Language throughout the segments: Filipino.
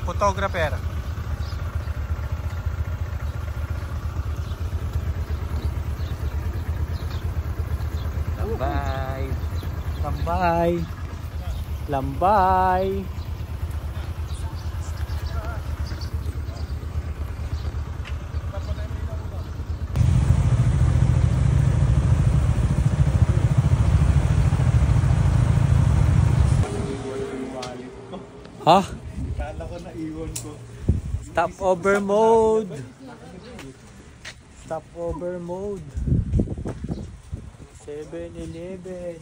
photographer. Lambay. Lambay. Lambay. Ha? Kala ko na iwan ko. Stopover mode. Stopover mode. 7-Eleven.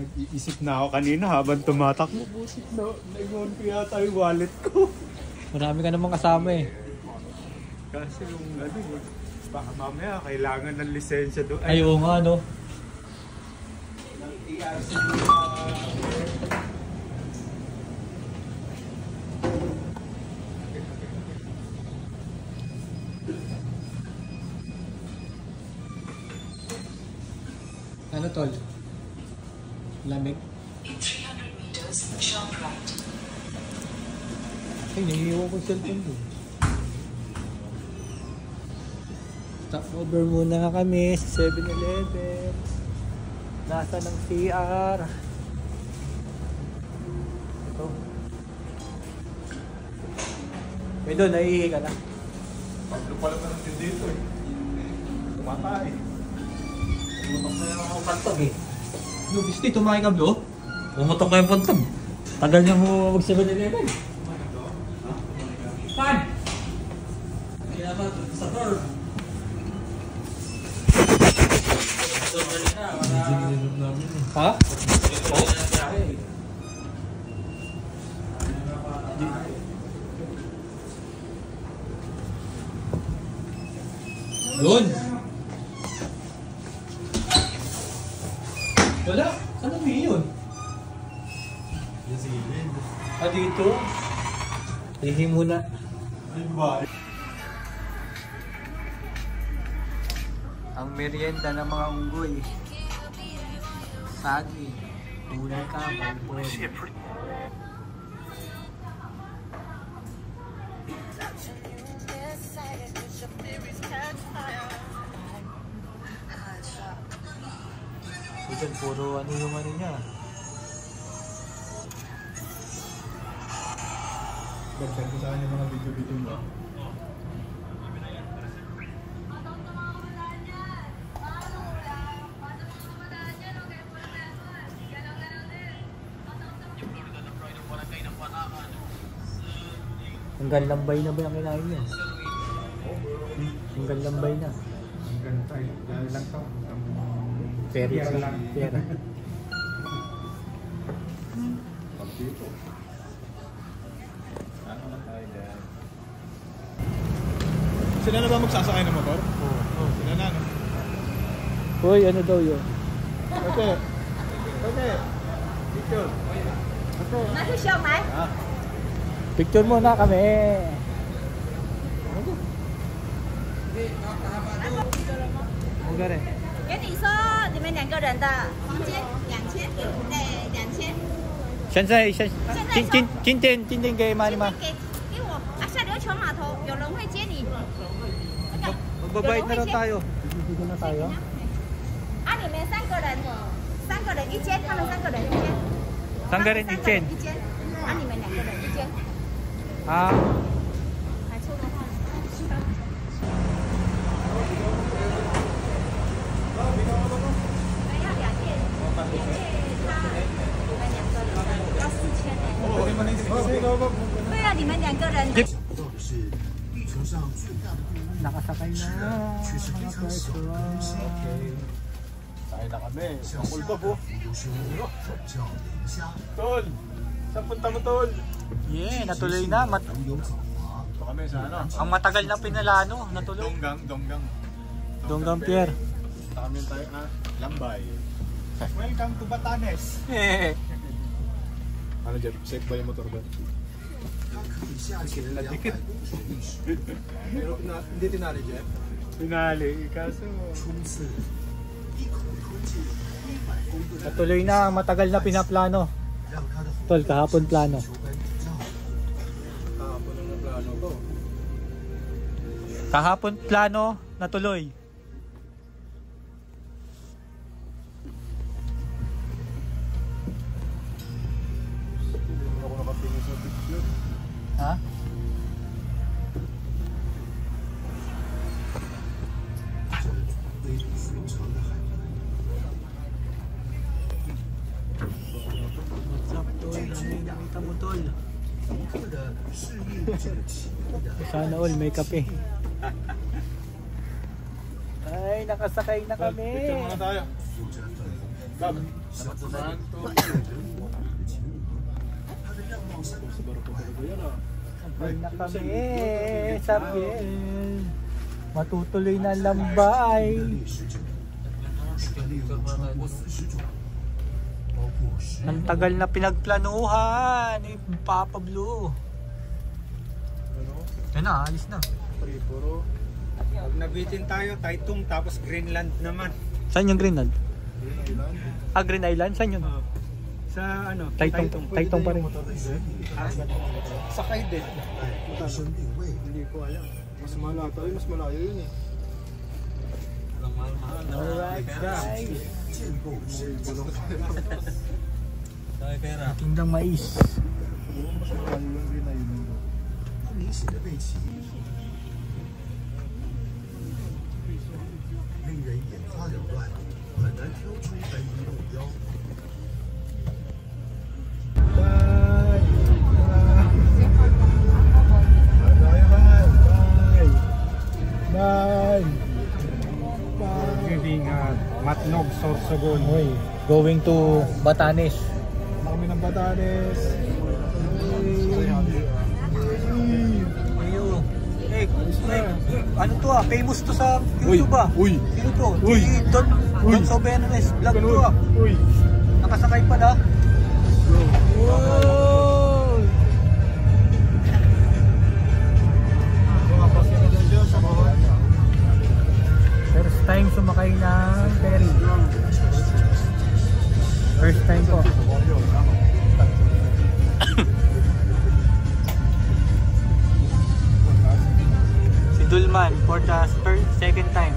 Nag-iisip na ako kanina habang tumatakbo. Busit na, naiwan ko yata yung wallet ko. Marami ka namang kasama eh. Kasi yung ano, baka mamaya kailangan ng lisensya doon. Ay, oo nga no. Ano tol? Lamig? In 300 meters, sharp right. Ay, nahihiwa ko yung cellphone doon. Stop over muna kami sa 7-Eleven. Nasa ng CR. Ito. May doon, nahihihi ka na. Paglo pala pa natin dito eh. Tumatay. Pumutok na yung mga pantog eh. No, Bisti, tumahay ka bro? Pumutok ka yung pantog. Tagal niya mo mag 7-Eleven. Saan? Kaya ba, sa door. Ha? Oh? Doon. Wala. Saan namin yun? Yung silid. Ah, dito? Hihi muna. Ay ba? Ang merienda ng mga unggoy. Sagi. Gulay ka, balbon. Ito, puro ano yung ano niya. Dagdag ko saan yung mga video-video mo. Hanggang lambay na ba yung kinain niya? Hanggang lambay na. Hanggang tayo. Dahil lang to. Pera lang. Pera. Pag dito. Ano na tayo dyan? Sila na ba magsasakay ng motor? Oo. Sila na, no? Hoy, ano daw yun? Ate! Ate! Picture! Ate! Nag-show, Mai? Picture muna kami. 我个人。跟你说，你们两个人的房间2000，对，2000。今天可以吗？你们？给我啊！下琉球码头有人会接你。Magbabayad na lang tayo. Bibigyan na tayo. 啊，你们3个人，3个人一间，他们3个人一间。3个人一间。一间。啊，你们2个人一间。啊。还抽的话，要2件，2件他你们2个人要4000呢。对啊，你们2个人。 Nakasakay na. Okay. Sakay na kami. Pakul ba po? Tol! Saan punta mo, Tol? Yeah, natuloy na. Ito kami sa ano? Ang matagal na pinalano, natuloy. Donggang Pier. Punta kami tayo Lambay. Welcome to Batanes! Ano dyan? Safe ba yung motor ba? Dikit. Pero hindi tinali dyan? Tinali, kaso... Natuloy na, matagal na pinaplano. Tol, kahapon plano. Kahapon plano, natuloy. Ako nakatingin sa picture. Ha? What's up, tol? Dami nakita mo, tol. Sana all may kape. Ay, nakasakay na kami. Picture muna tayo. Gab. Saan to? Sakay na kami sa piel. Matutuloy na lambay. Ang tagal na pinagplanuhan ni Papa Blue. Yan na, alis na. Puro. Pag nabitin tayo, Taitung, tapos Greenland naman. Saan yung Greenland? Island. Ah, Green Island? Saan yun? Sa ano? Taitung pa rin. Sakay din. Hindi ko alam. Mas malayo, mas malayo yun eh. Alright guys. Tayo pera. Tindang mais. Mas malayo yung Green Island. 明显的背弃，令人眼花缭乱，很难挑出单一目标。 Bye. Giving Matnog, Sorsogon. Hoy, going to Batanes. Kami ng Batanes. Ayo. Hey, ano to ah? Famous to sa YouTube ah. Uy. Sino to? Uy. Don Sobenes vlog to ah. Uy. Nakasakay pa na. Wow. First time sumakay ng ferry. First time po. Si Dulman for the second time.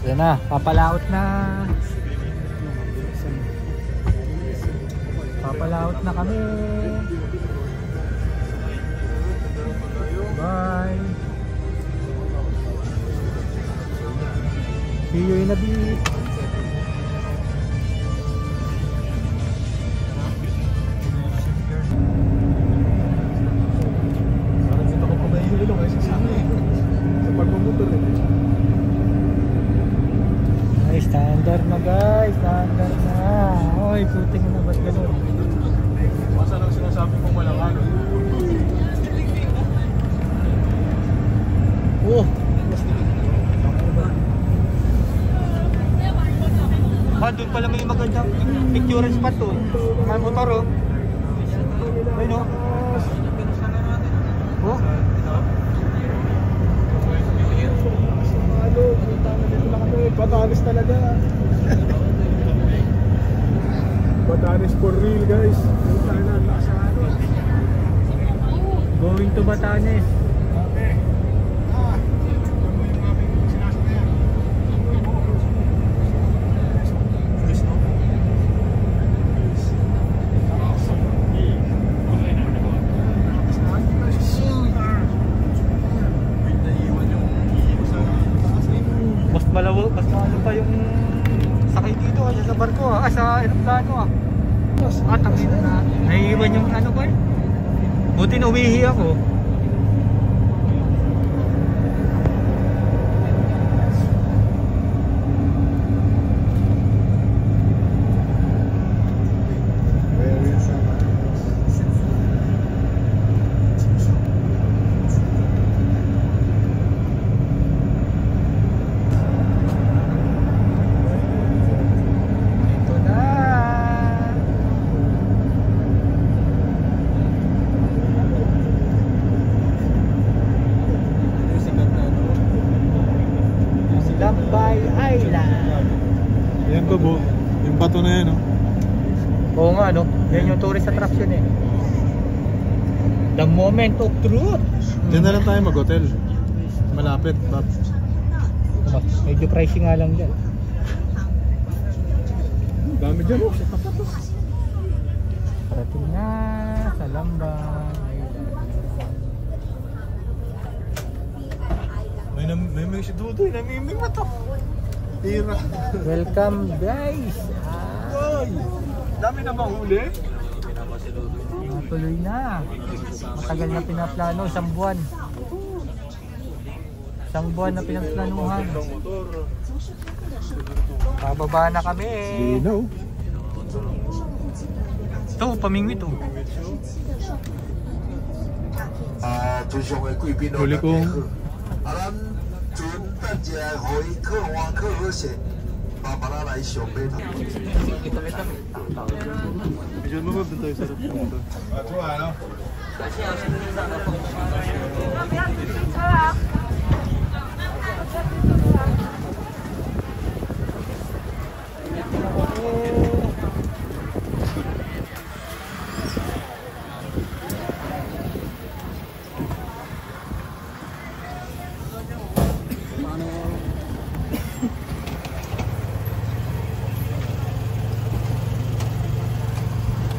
Yan na, papalaot na. Papalaot na kami. Bye. See you in a bit. Parang dito ko pa mahihilo kasi sa akin eh. Sa pagmumotor eh. Ay, standard na guys, standard na. Oy, puting na ba't gano'n? Masa lang sinasabi kong walang ano. Oh! Ah, doon pala may magandang picture spot to. Mga motor oh. Ayun oh. Oh? Batanes talaga. Batanes for real guys. Going to Batanes. Mas ano pa yung sakay dito kasi sa barko sa aeroplano tangin na. Naiiwan yung ano ba? Buti na uwihi ako. Yung bato na yan, no? Oo nga, no? Yan yung tourist attraction eh. The moment of truth. Diyan na lang tayo mag-hotel. Malapit, Bob. Medyo pricey nga lang dyan. Dami dyan, oh. Parating na sa Lambang. May si Dudoy, namiming mo to. Tira. Welcome guys. Ay, dami na mahuli. Tuloy na. Matagal na pinaplano, isang buwan. Isang buwan na pinaplanuhan. Bababa na kami. Linaw. Ito, pamingwit oh. Huli kong Medyo mo ba doon tayo sa rooftop? Ito ano?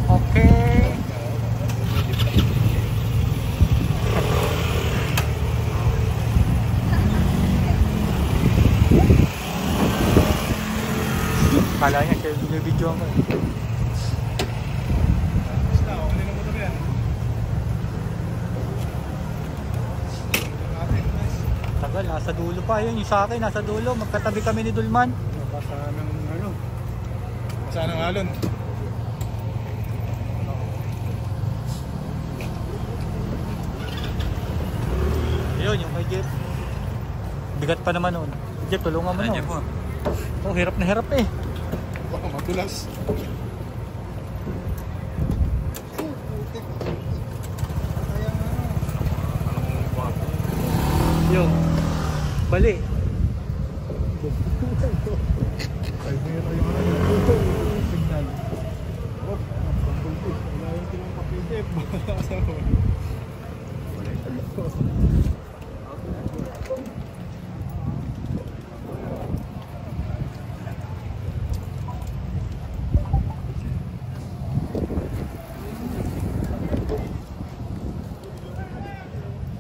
Okay. Kala niya siya video mo. Tagal, nasa dulo pa yun. Yung sa akin, nasa dulo. Magkatabi kami ni Dulman. Basa ng ano? Basa ng alon. Yun, yung kay Jeff. Bigat pa naman nun. Jeff, tulungan mo nun. Oh, hirap na hirap eh. Baka matulas. Yung bali.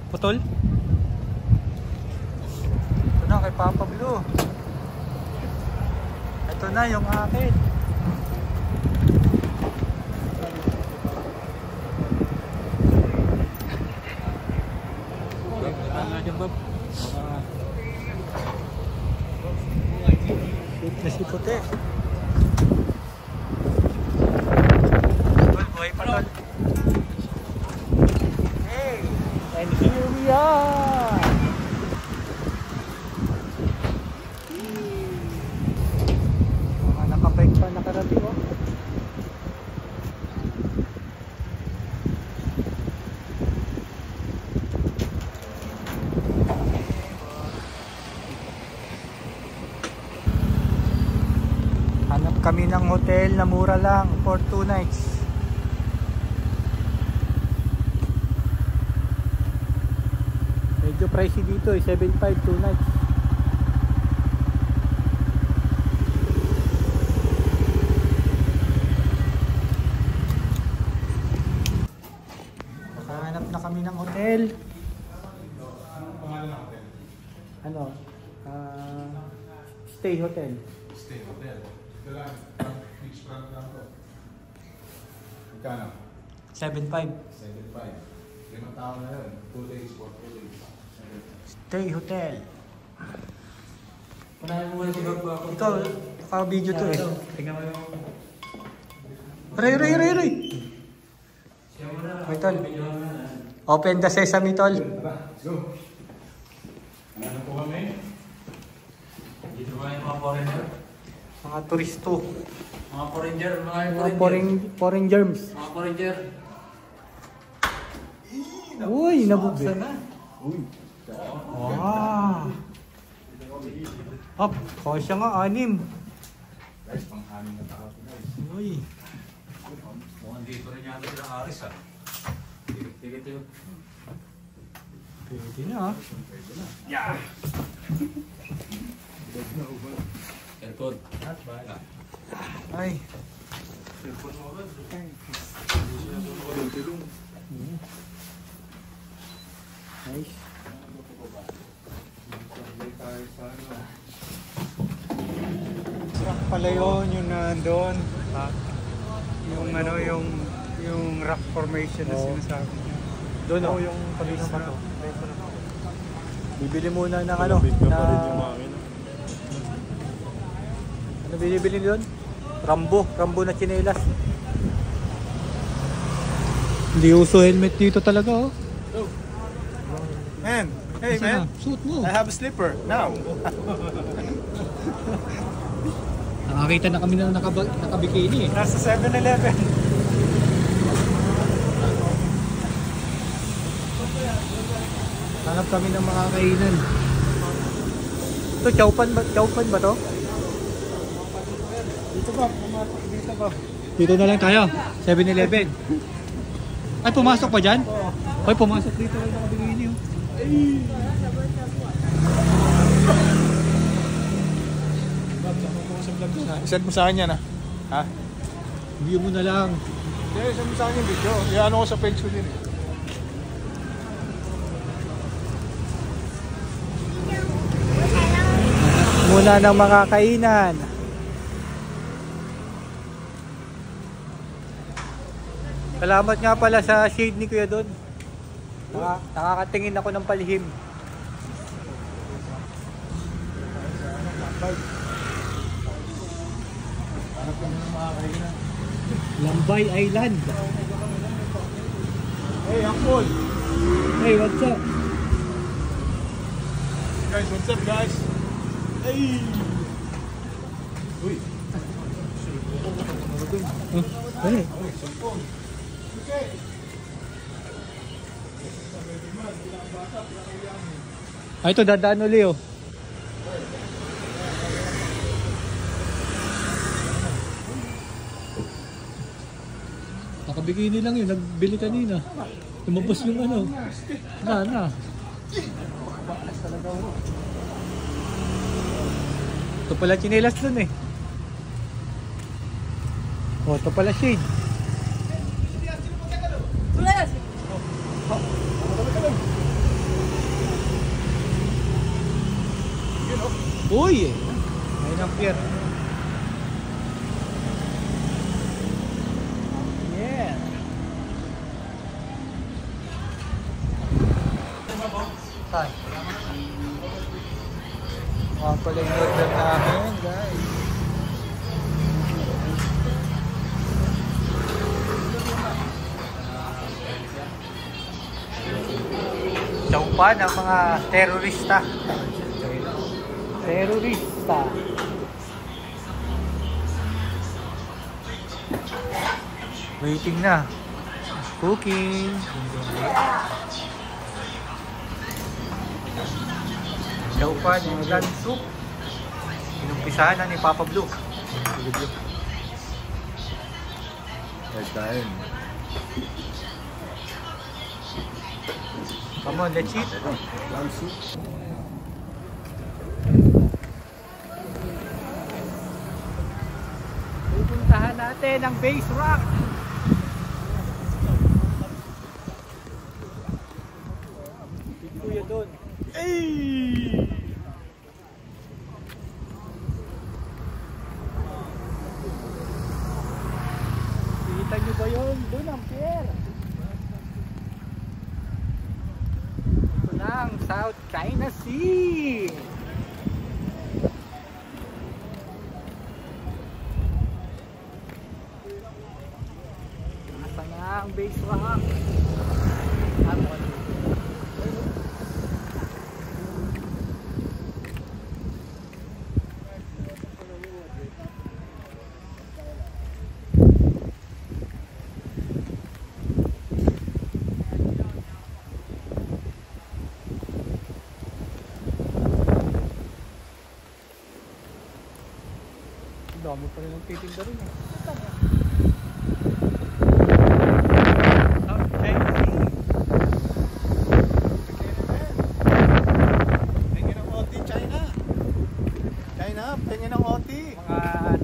Putol? Ito na kay Papa Blue. Ito na yung akin. Na si Puti. Tol, buhay pa tol. Hey! And here we are! Mga nakabike pa nakarating oh. Hanap kami ng hotel na mura lang for 2 nights. Medyo pricey dito eh, 7.5 2 nights. Hanap na kami ng hotel. Anong pangalan ng hotel? Ano? Stay Hotel. Stay Hotel. Ito lang, beach front lang to. Magkano? 7.5. 7.5. 5 tao na yun. 2 days, 4 days. Stay Hotel. Panahin mo muna si Bob ako. Ikaw, naka-video to eh. Tingnan mo yung... Ray! May tol. Open the sesame tol. Tara, let's go. Ano po kami? Dito ba yung mga foreigner? Mga turisto. Mga foreigner, Mga foreign germs. Mga foreigner. Uy, nabuksan na. Uy. Wow. Up, kasya nga 6. Guys, panghanin na tao guys. Uy. Mukhang dito rin yata sila Aris ha. Tigit yun. Pwede na. Aircon. Ay. Nice. Rock pala yun, yung nandun. Yung ano, yung rock formation na sinasabi niya. Doon o, yung palinang pa to. Bibili muna ng ano, na... Ano binibili doon? Rambo na tsinelas. Hindi uso helmet dito talaga oh. Man, hey man, Suot mo. I have a slipper now. Nakakita na kami na nakabikini eh. Nasa 7-Eleven. Hanap kami ng mga kainan. Ito, chowpan ba to? Dito ba? Pumatok dito ba? Dito na lang tayo. 7-Eleven. Ay, pumasok pa dyan? Ay, pumasok dito lang nakabikini oh. Send mo sa akin yan ha? View mo na lang. Hindi, send mo sa akin yung video. Iano ko sa page ko din eh. Muna ng mga kainan. Salamat nga pala sa shade ni Kuya doon. Nakakatingin ako ng palihim. Lambay Island. Hey, Uncle! Hey, what's up? Guys, what's up guys? Hey! Uy! Ano? Ay, ito dadaan uli oh. Nakabikini lang yun, nagbili kanina. Lumabas yung ano. Na. Ito pala tsinelas dun eh. Oh, ito pala shade. Uy! Ayun ang pier. Yeah! Saan? Pala yung order namin, guys. Chowpan ng mga terorista. Terorista. Waiting na. Cooking. Chowpan yung land soup. Inumpisahan na ni Papa Blue. Time. Come on, let's eat. Pupuntahan natin ang Base Rock. Kuya doon. Kita nyo ba yun? Doon ang pier. Ito na ang South China Sea. Nasa na ang Base Rock. Dami pa rin magtitinda rin eh. Tingin ng OT, China. China, tingin ng OT. Mga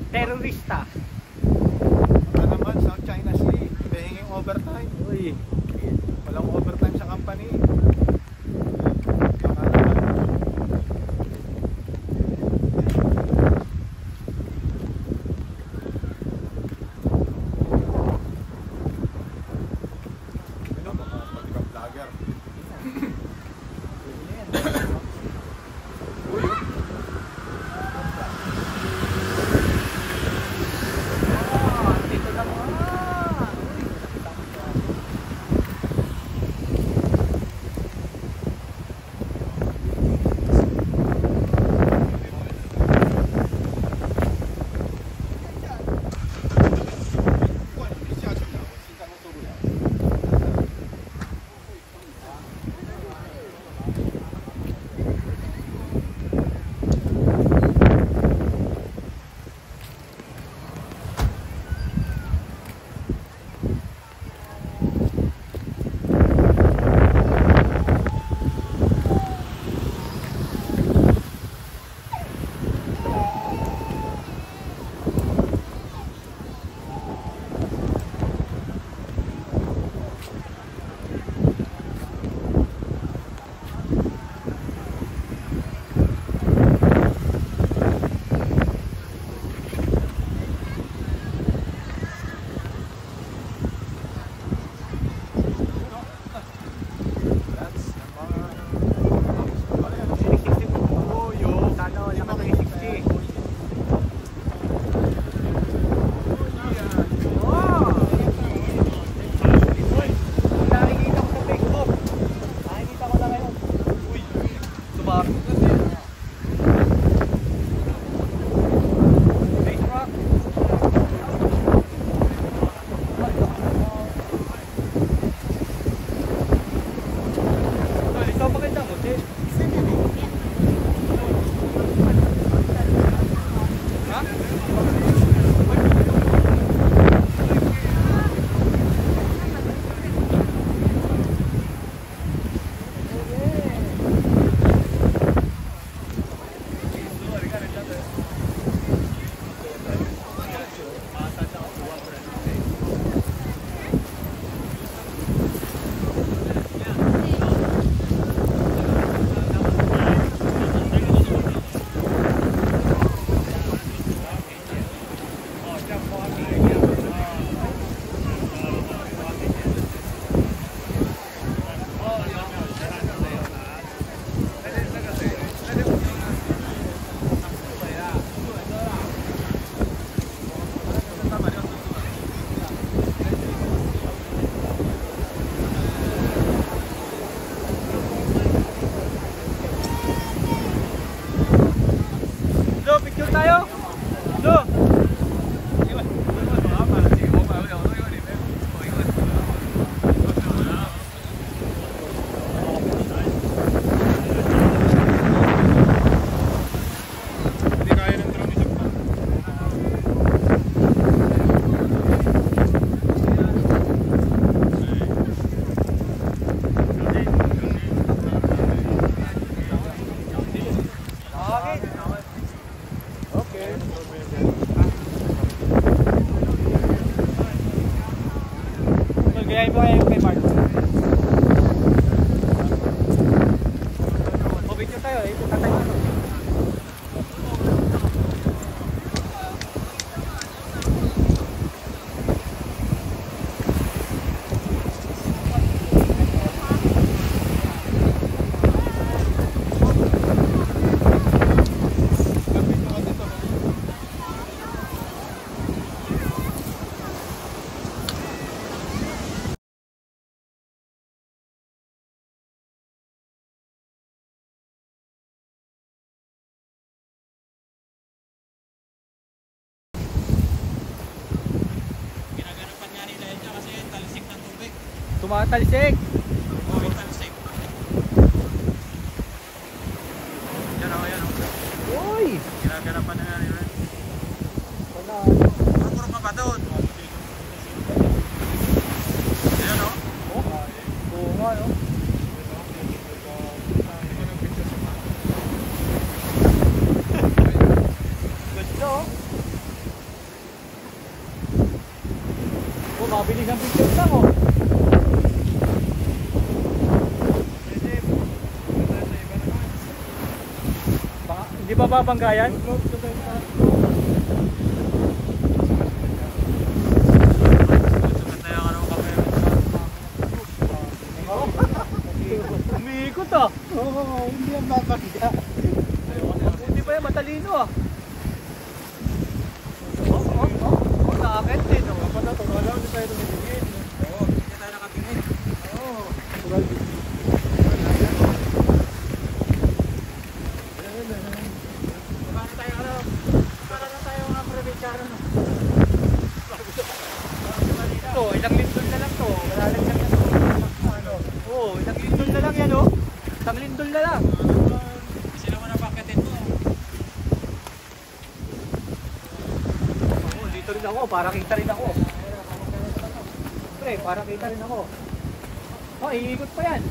terorista. Wala naman, South China Sea. Pahinging overtime. Uy. Walang overtime sa company. Ano ba mga patikang vlogger? Gayahin mo kayo kay Mark. O, video tayo eh. Tatay mo. Tumatalsik! Tumatalsik. Yan o, yan o. Uy! Ginaganapan na nga nila. Puro ka ba doon? Ayan o. Oo nga, no? Ganda, oh. Oh, mabilis ang picture lang, oh. Baka, hindi ba babanggayan? Umiikot, ah. Oo, hindi ang babagya. Hindi ba yan matalino, ah. Nakakit din, oh. Dapat na ito. Alam, hindi tayo tumitingin. Oo, hindi tayo nakatingin. Oo. Oh, ilang lindol na lang to. Wala lang yan to. Oh, ilang lindol na lang yan, oh. Isang lindol na lang. Sila mo na pakitin mo. Oh, dito rin ako, para kita rin ako. Pre, para kita rin ako. Oh, iikot pa yan.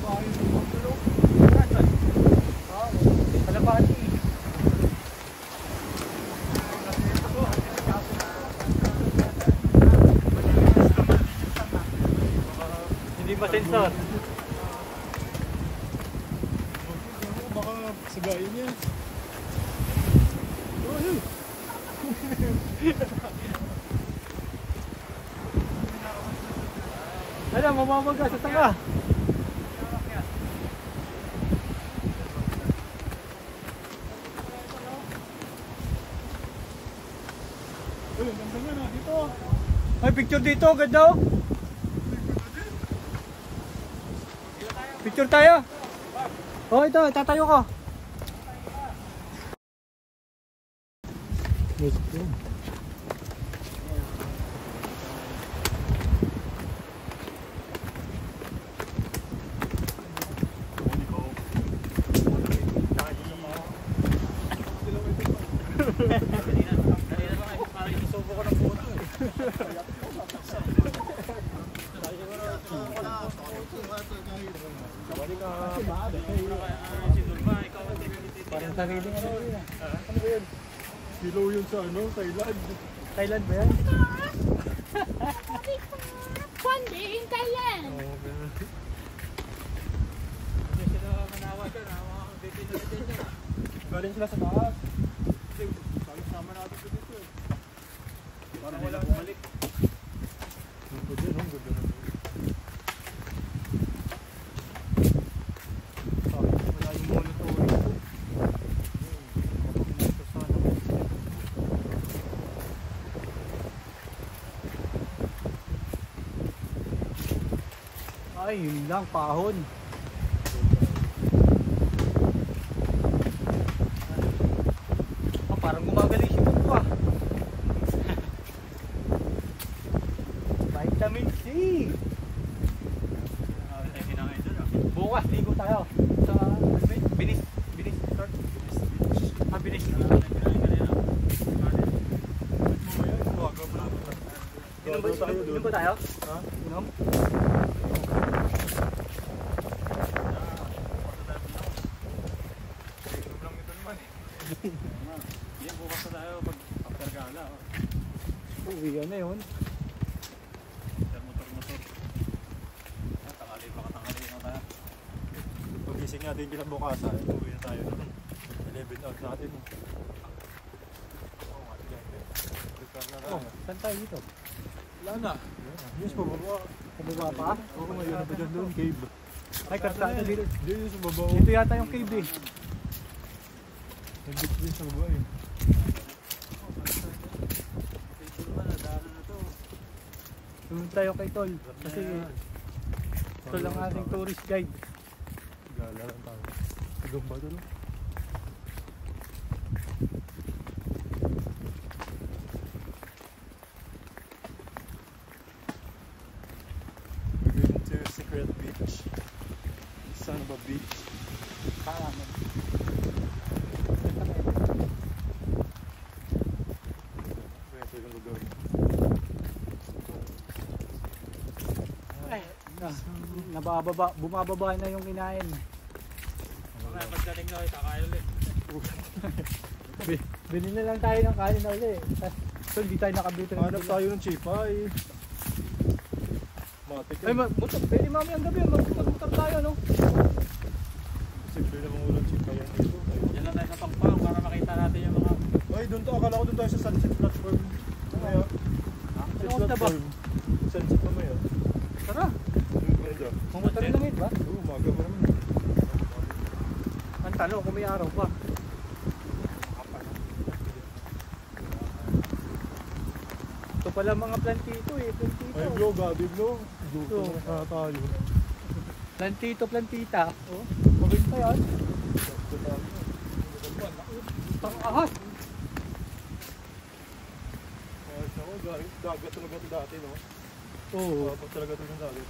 Kalapati. Hindi masensor. Baka sagayin yan. Ano, mamabaga sa tanga. Ganda nga na, dito. May picture dito, ganda, oh. Picture tayo. Oh, ito, tatayo ko. Parang sarili nga rin. Ano ba yun? Kilo yun sa ano, Thailand. Thailand ba yan? One day in Thailand. Galing sila sa taas. Kasi sama natin dito eh. Parang wala bumalik. Ang ganda nung ganda nung. Wala yung monitoring ko. Ay, yun lang, pahon. Oh, parang gumagaling si Buko, ah. Vitamin C. Bukas, ligo tayo. Sa Binis Resort. Ah, Binis. Inom ba tayo? Ha? Inom? Hindi, bukas na tayo pag after gala. Uwi na yun. Motor. Tangali, baka tangali na tayo. Pag-gising natin kinabukasan, uwi na tayo nun. 11 out natin. Prepare na tayo. Oh, saan tayo dito? Wala na. Yes, pababa. Pababa pa? Oo, ngayon na ba dyan doon? Cave. Ay, karsada dito. Dito sa baba. Dito yata yung cave, eh. Nag-beach din sa baba eh. Tulog tayo kay Tol. Kasi Tol ang ating tourist guide. Gala lang tayo. Hanggang ba doon? We're going to Secret Beach. Son of a beach. Ito yung lugar Bumababa na yung kinain. Kaya pagdating na ulit, kakain ulit. Binili lang tayo ng kain na ulit. So hindi tayo nakabito ng Hanap tayo ng chipay. Matik Ay, motor. Pwede mami ang gabi. Mag-motor tayo, no? Simple namang ulang chipay yan dito. Diyan lang tayo sa Pampang para makita natin yung mga... Ay, doon to. Akala ko doon tayo sa sunset platform. Mamaya. Ano na ba? Sunset mamaya. Tara. Mamotor lang yun ba? Oo, umaga pa naman. Ang tanong kung may araw pa. Ito pala mga plantito eh. Plantito. Ay, bro, gabi bro. Dito Oo. na tayo. Plantito, plantita. Oh, maganda yan. Pang-ahas. Ayos ako, dagat talaga ito dati, no? Oo. Dapat talaga ito ng dagat.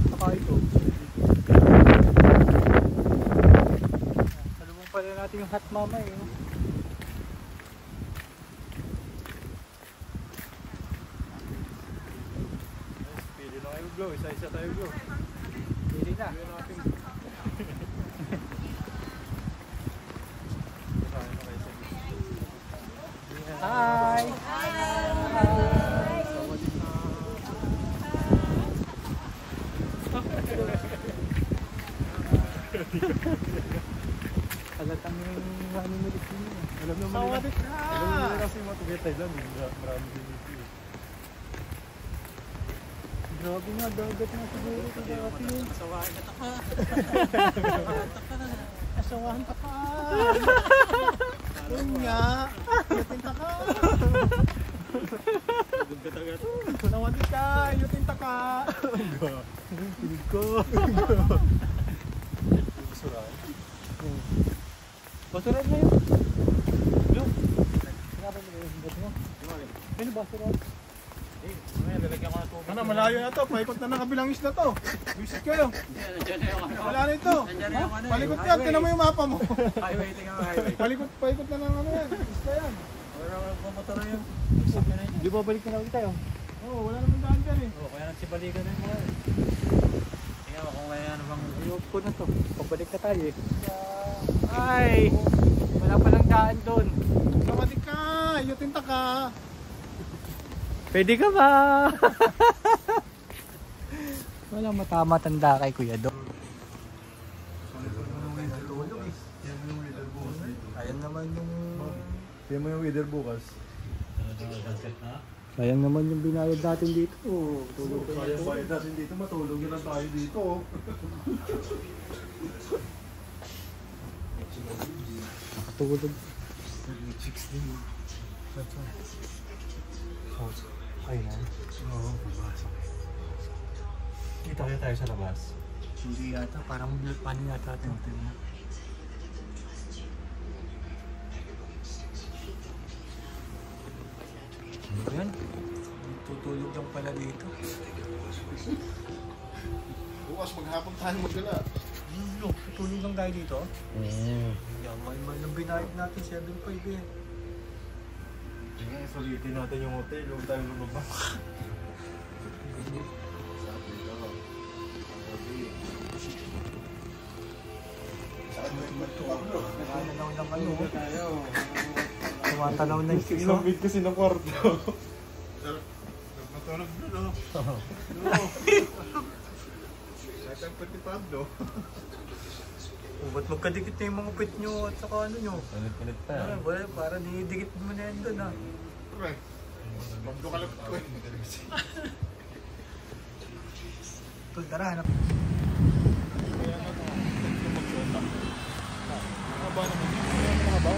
Saka ito. Salubong pala natin yung hot mama eh. No? Pili na kayo, bro. Isa-isa tayo, bro. Pili na. Pili natin. Hi! Halatang yung manimulit niyo. Alam naman nila. Alam naman kasi mga Tagaytay lang. Marami din dito. Grabe nga, dagat nga siguro. Grabe yun. Asawahan na taka. Asawahan ka pa. Yun nga. Yutinta ka. Nawandi ka. Yutinta ka. Pinig ko. Basurahan. Basuran na yun. Look. Sinabi mo yung ba't mo? Ano basuran? Ngayon, lalagyan ko na tubig. Ano, malayo na to. Paikot na ng kabilang isla to. Visit kayo. Nandiyan na yung ano. Wala na ito. Nandiyan na yung ano. Palikot yan. Tinan mo yung mapa mo. Highway, tingnan mo highway. Paikot na ng ano yan. Isla yan. Wala ka pumotor na yun. Di ba balik na lang tayo? Oo, wala naman daan dyan eh. Oo, kaya nagsibalikan na yung mga yun. Tingnan mo kung kaya ano bang... Ayok ko na to. Pabalik na tayo eh. Ay! Wala palang daan doon. Nawandi ka. Yutinta ka. Pwede ka ba? Walang matama-tanda kay Kuya Do. Ayan naman yung... Ayan mo yung weather bukas. Sayang naman yung binayad natin dito. Oh, Sayang bayad natin dito. Matulog na tayo dito. nakatulog. Ay na. Oo, pumasok. Kita kaya tayo sa labas. Hindi yata, parang paano yata ito. Yan. Tutulog lang pala dito. Bukas maghapon tayo magdala. Tutulog lang tayo dito? Yan, mahal ng binayad natin, 7.5 eh. Sige, sulitin natin yung hotel. Huwag tayo lumabas. Tumatanaw lang ano. Tumatanaw na yung siso. Inabit kasi ng kwarto. Nagmatulog doon, Natang pati Pablo. Ba't magkadikit na yung mga pit nyo at saka ano nyo? Palit-palit pa. Wala, para dinidikit mo na yan doon ah. Correct. Pablo ka lapit ko eh. Tol, tara, hanap. Haba naman. Haba?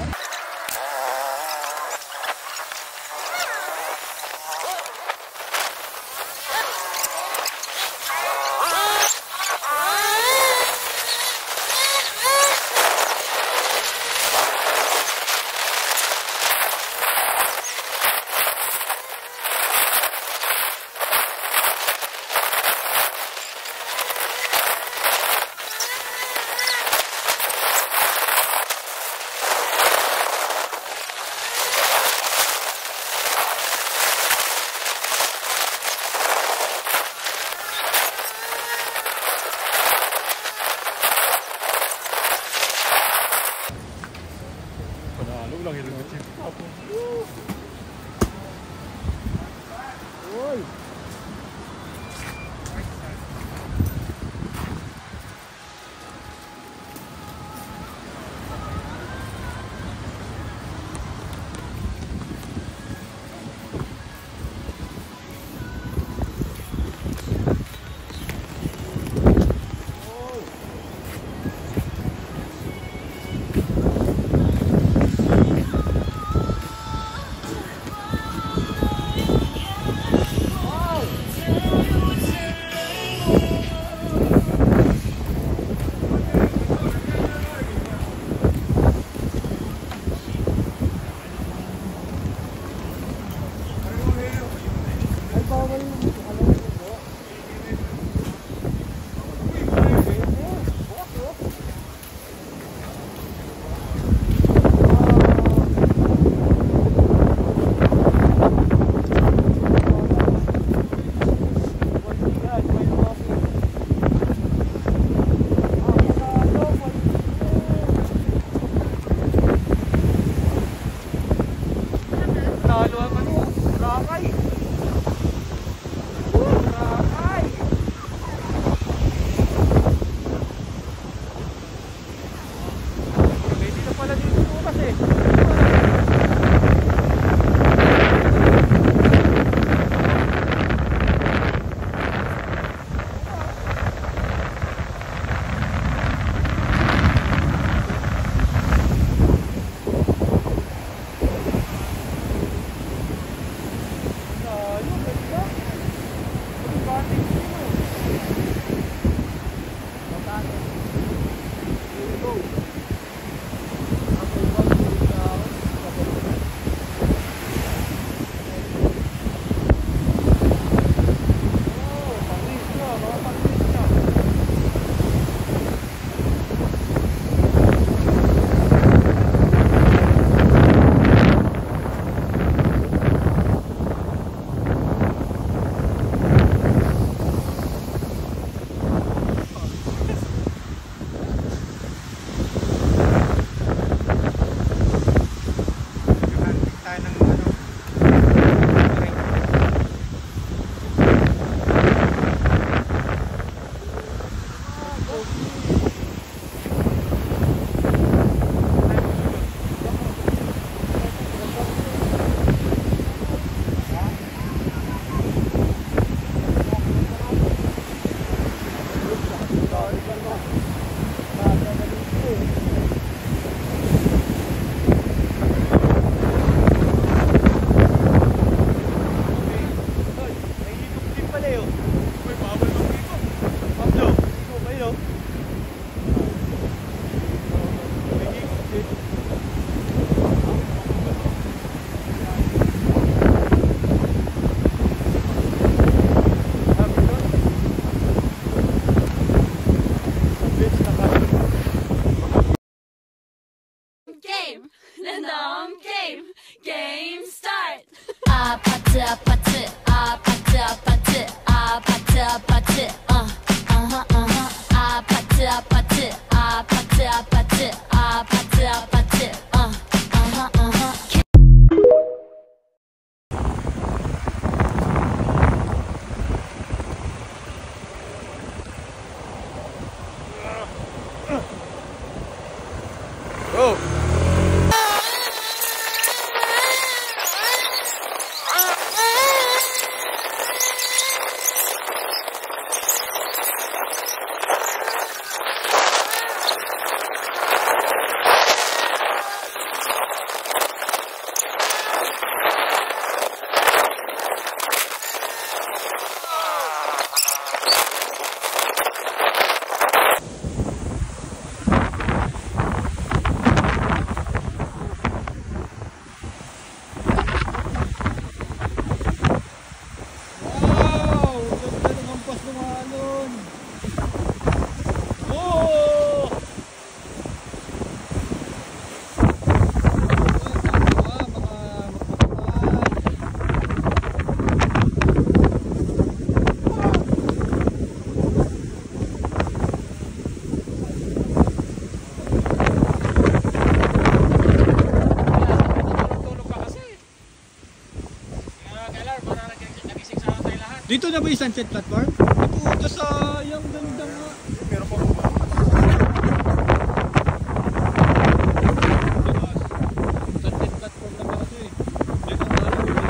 Dito na ba yung sunset platform? Ito sa yung gandang meron pa ba? Sunset platform na ba kasi? Yan ang alam ko.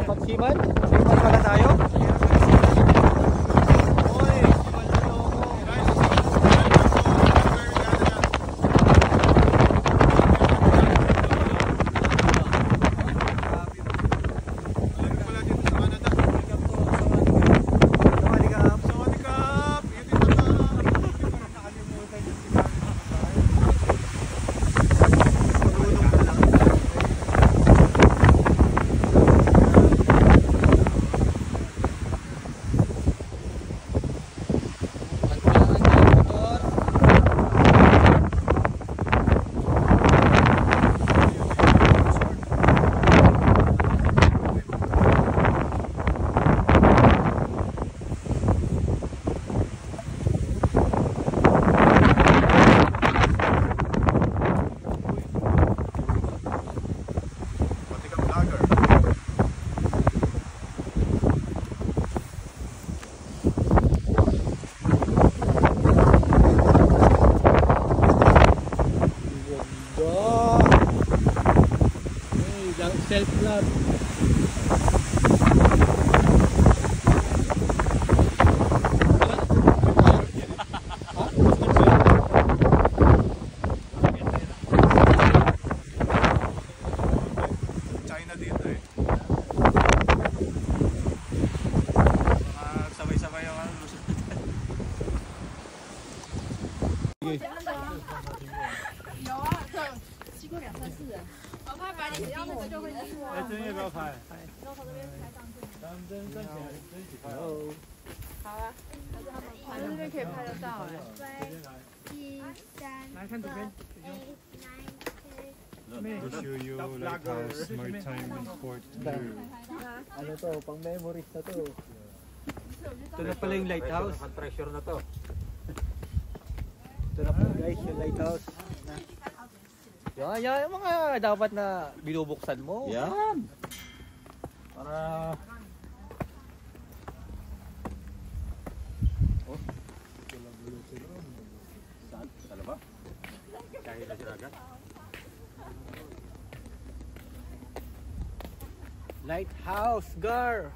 Pagsiman? Pagsiman pala tayo? Self-love. China dito eh. Mga sabay-sabay yung ano.哎，真要不要拍？咱们真起来，真一起拍。好啊，这边可以拍得到哎。来看这边。To show you like how maritime sport do. Ano to? Pang memories na to. Ito na pala yung lighthouse. Treasure na to. Ito na po guys, yung lighthouse. Yan yung mga dapat na binubuksan mo. Yan. Para saan ba? Kahit na sila agad. Lighthouse, girl.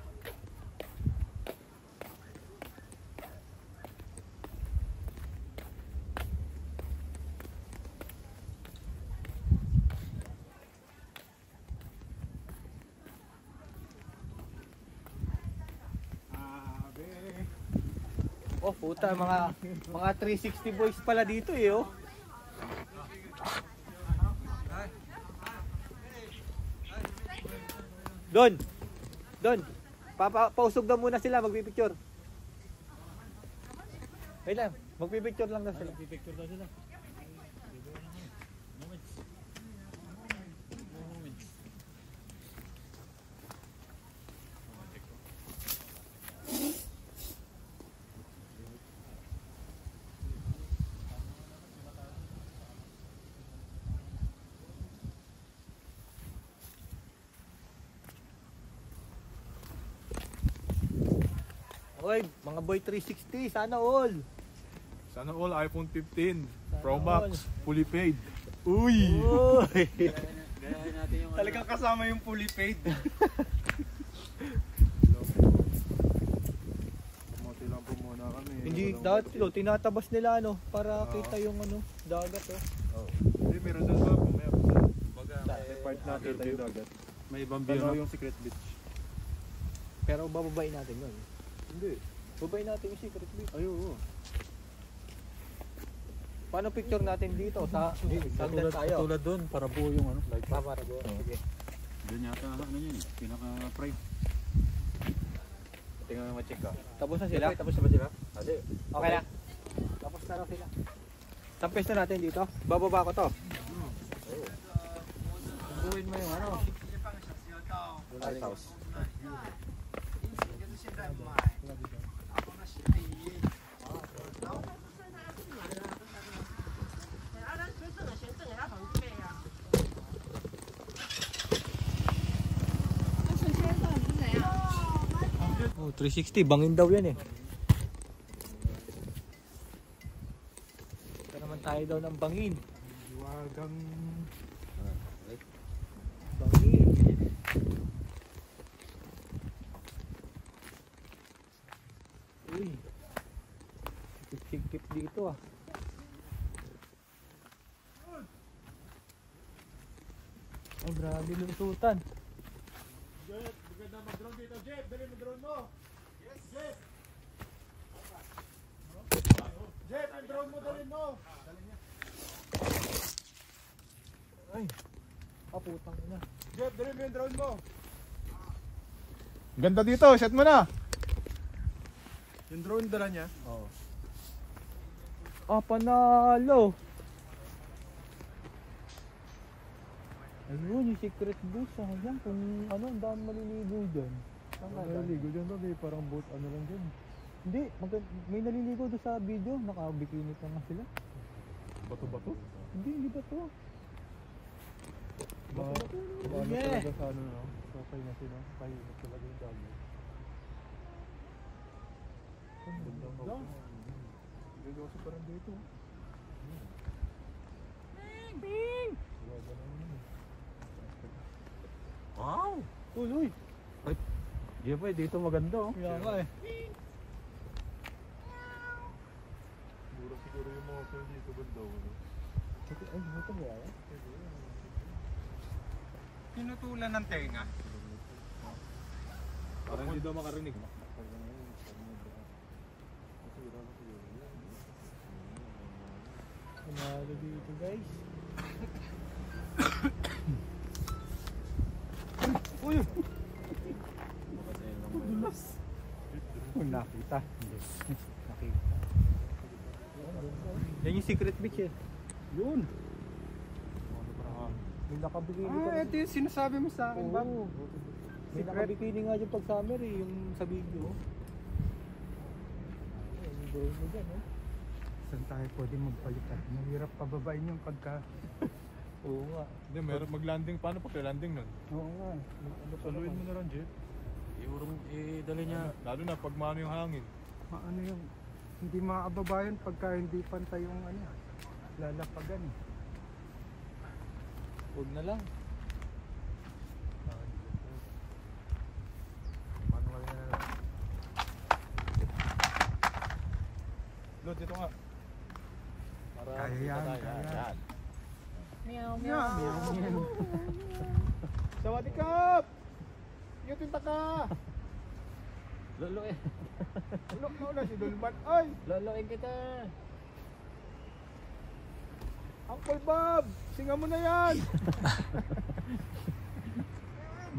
Oh, puta, mga 360 boys pala dito eh, oh. Don! Pausog daw muna sila, magpipicture. Wait lang, magpipicture lang daw sila. Picture daw sila. Oy, mga boy 360, sana all. Sana all iPhone 15 Pro all. Max fully paid. Uy! Uy! Gayahin natin yung Talagang kasama yung fully paid. Kamote lang po muna kami. Hindi dati tinatabas nila ano para kita yung ano, dagat oh. Hindi, meron doon sa po. Meron doon. baga. May part natin yung dagat. May ibang Ano yung secret beach. Pero bababain natin yun. Hindi. Babayin natin yung secret beach. Ay, oo. Paano picture natin dito? Sagdan tayo. Tulad doon, para buo yung ano. Like, para buo. Sige. Doon yata ano yun, pinaka-pride. Tingnan mo check ka. Tapos na sila? Tapos na ba sila? Hindi. Okay na. Tapos na raw sila. Tampes na natin dito. Bababa ko to. Buuin mo yung ano. Lighthouse. Oh, 360, bangin daw yan eh. Ito naman tayo daw ng bangin. Iwagang... Bangin. Uy. Sikip dito ah. Oh, grabe lusutan. Jet, maganda mag-drone dito. Jet, dali mo drone mo. Yes, Jet. Jet, yung drone mo, dali mo. Ay. Putang ina. Jet, dali mo yung drone mo. Ganda dito, set mo na. Yung drone dala niya. Oo. Panalo. Ayun, yung secret booth. Sayang kung ano, ang dami maliligo dyan. Naliligo dyan to, parang boat ano lang dyan. Hindi, may naliligo doon sa video. Naka-bikini pa nga sila. Bato-bato? Hindi ba to? Bato-bato? Ano Yeah. talaga sa ano, no? So, kaya na sila. Kaya na talaga yung dami. Ganda. Gagawin pa rin dito. Bing! Wow! Uy! Di ba, dito maganda oh. Kaya nga eh. Siguro yung mga friend dito ganda. Ay, ito ba yan? Pinutulan ng tenga. Parang hindi daw makarinig. Panalo dito guys. Uy! Kung nakita. Hindi. Nakita. Yan yung secret beach eh. Yun. May nakabikini ka. Ito yung sinasabi mo sa akin, Bob. Oo. May nakabikini nga dyan pag summer eh, yung sa video. Yung gawin mo dyan eh. Saan tayo pwede magpalitan? Mahirap pababain yung pagka... Oo nga. Hindi, meron mag-landing. Paano pag landing nun? Oo nga. Saluin mo na lang, Jet. Dali niya. Lalo na pag maano yung hangin. Ano yung... Hindi makakababayan pagka hindi pantay yung ano. Lalapagan eh. Huwag na lang. Manual na lang. Lord, dito nga. Para Kaya yan, kaya. Meow, meow. Sawadikap! Yutin taka! Loloin. Look mo na si Dulman. Ay! Loloin kita. Uncle Bob! Singa mo na yan!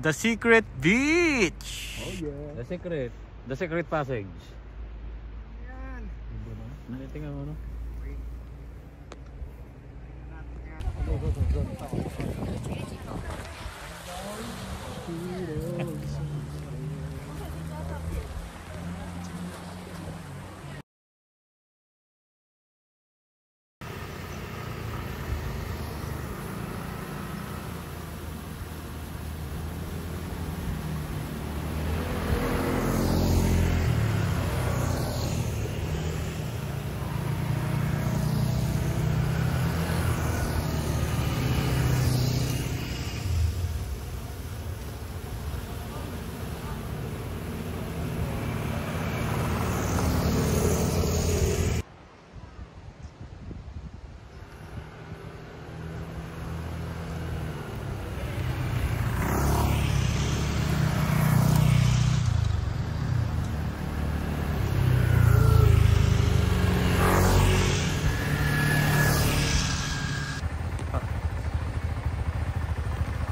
The Secret Beach! Oh yeah. The secret passage. Yan. Tingnan mo, no?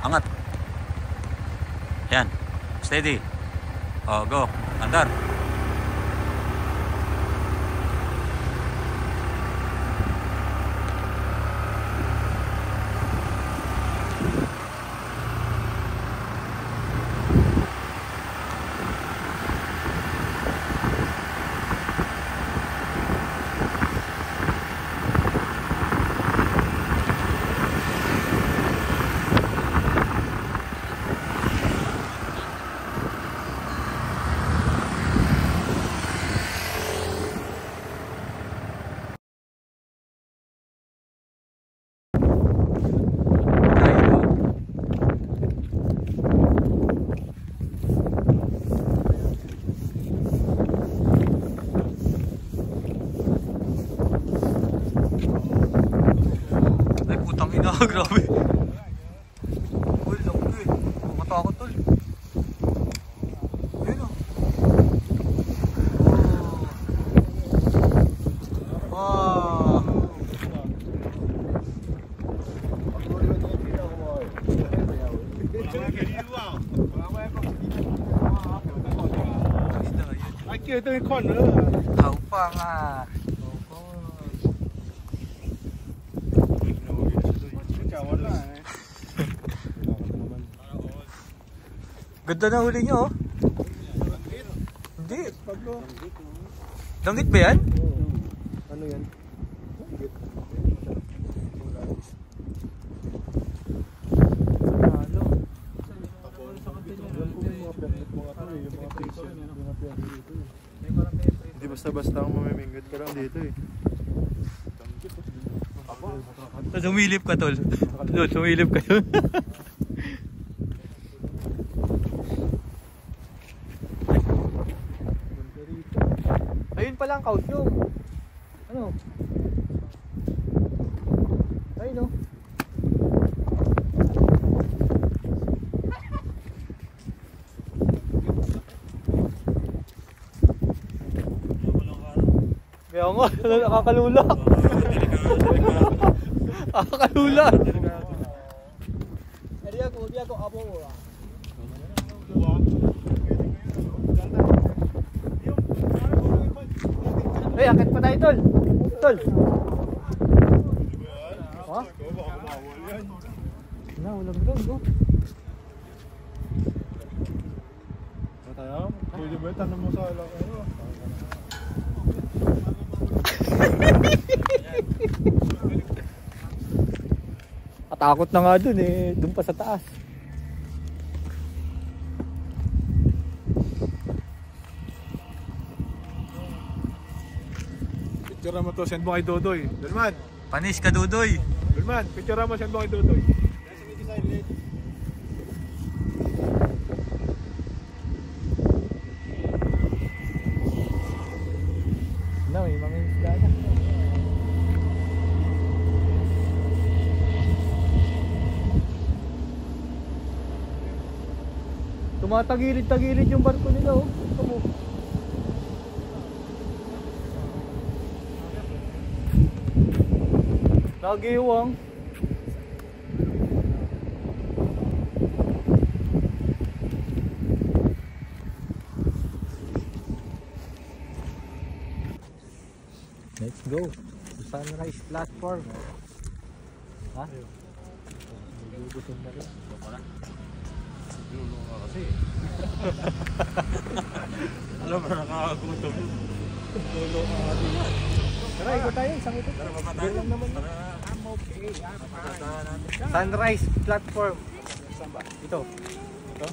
Angat. Yan. Steady. Oh, go. Andar. Grabe. Uy, laki. Makatakot tol. Ayun o. Wow. Ay, ito yung con, no? Tao pa nga. Ganda na huli nyo, oh. Hindi. Langgit ba yan? Ano yan? Hindi basta-basta ang mamiminggot ka lang dito eh. Sumilip ka tol. Tol, sumilip ka yun. Ayun pala ang kausyong. Ano? Ayun o. Kaya nga, nakakalula. Nakakalula. Ay, akit pa tayo tol. Tol. Ha? Na, walang go. Tayo? Pwede ba tanong mo sa alam? Katakot na nga dun eh. Dun pa sa taas. Picture mo to, send mo kay Dodoy. Dulman! Panis ka, Dudoy. Dulman, picture mo, send mo kay Dodoy. No, may mga isda na. Tumatagilid-tagilid yung barko nila, oh. Tamo. Nagiwang. go. Sunrise platform. Ha? Gugutom na rin. Lulong ka kasi. Alam mo, nakakagutom. Lulong ka kasi. Tara, ikot tayo. Isang ikot. Tara, papatayin. Yan lang naman. Tara. I'm okay. I'm fine. Sunrise platform. Saan ba? Ito. Ito?